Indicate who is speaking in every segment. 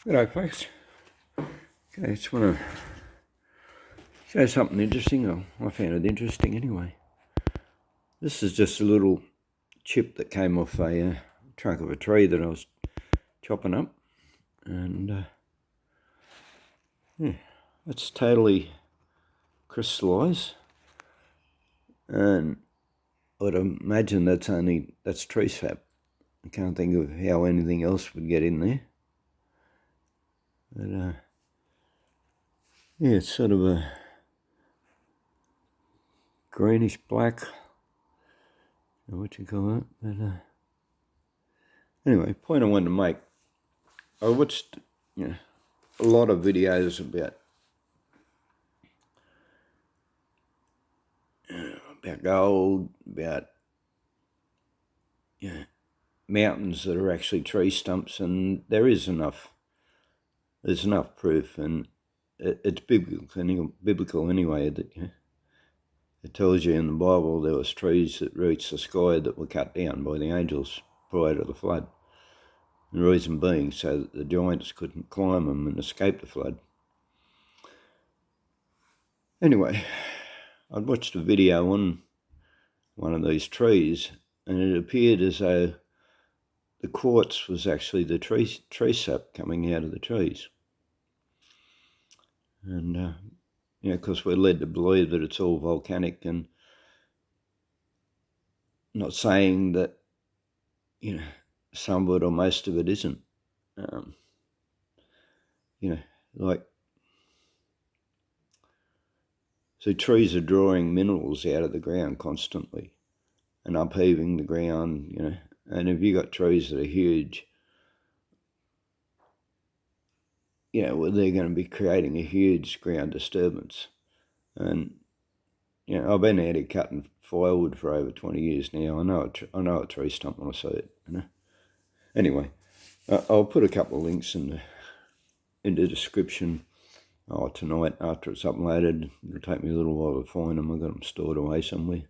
Speaker 1: G'day folks. Okay, just want to show something interesting. I found it interesting anyway. This is just a little chip that came off a trunk of a tree that I was chopping up. And yeah, it's totally crystalised. And I'd imagine that's tree sap. I can't think of how anything else would get in there. But yeah, it's sort of a greenish black, what you call it. But anyway, point I wanted to make, I watched a lot of videos about gold, about mountains that are actually tree stumps, and there's enough proof, and it's biblical anyway, that it tells you in the Bible there was trees that reached the sky that were cut down by the angels prior to the flood. The reason being so that the giants couldn't climb them and escape the flood. Anyway, I'd watched a video on one of these trees, and it appeared as though the quartz was actually the tree sap coming out of the trees. And, because we're led to believe that it's all volcanic, and not saying that, some of it or most of it isn't. So trees are drawing minerals out of the ground constantly and upheaving the ground, and if you've got trees that are huge, well, they're going to be creating a huge ground disturbance. And, I've been out here cutting firewood for over 20 years now. I know a tree stump when I see it, Anyway, I'll put a couple of links in the description tonight after it's uploaded. It'll take me a little while to find them. I've got them stored away somewhere.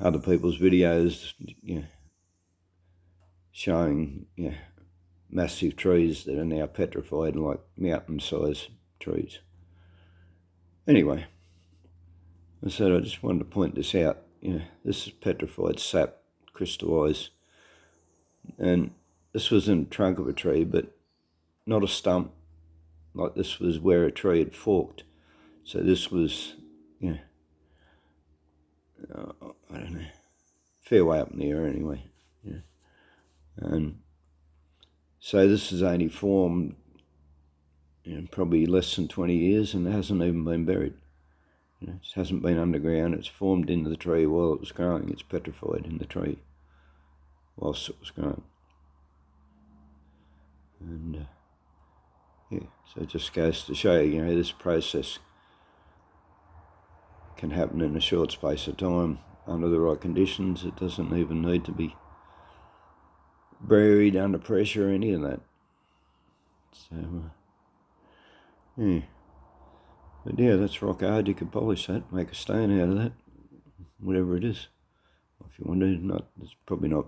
Speaker 1: Other people's videos, showing, massive trees that are now petrified, like mountain-sized trees. Anyway, I said I just wanted to point this out. This is petrified sap, crystalised. And this was in the trunk of a tree, but not a stump. Like, this was where a tree had forked. So this was, I don't know, fair way up in the air anyway. And so this has only formed probably less than 20 years, and it hasn't even been buried. It hasn't been underground. It's formed into the tree while it was growing. It's petrified in the tree whilst it was growing. And so it just goes to show, this process can happen in a short space of time under the right conditions. It doesn't even need to be buried under pressure or any of that. So, But that's rock hard. You could polish that, make a stone out of that, whatever it is. If you want to, it's probably not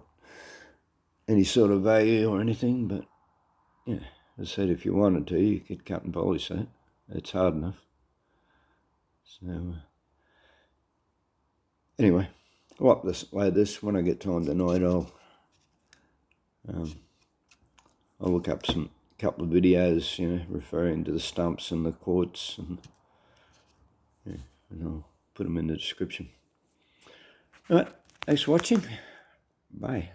Speaker 1: any sort of value or anything, but as I said, if you wanted to, you could cut and polish that. It's hard enough. So, anyway, I'll upload this when I get time tonight. I'll look up some couple of videos, referring to the stumps and the quartz, and I'll put them in the description. All right, thanks for watching. Bye.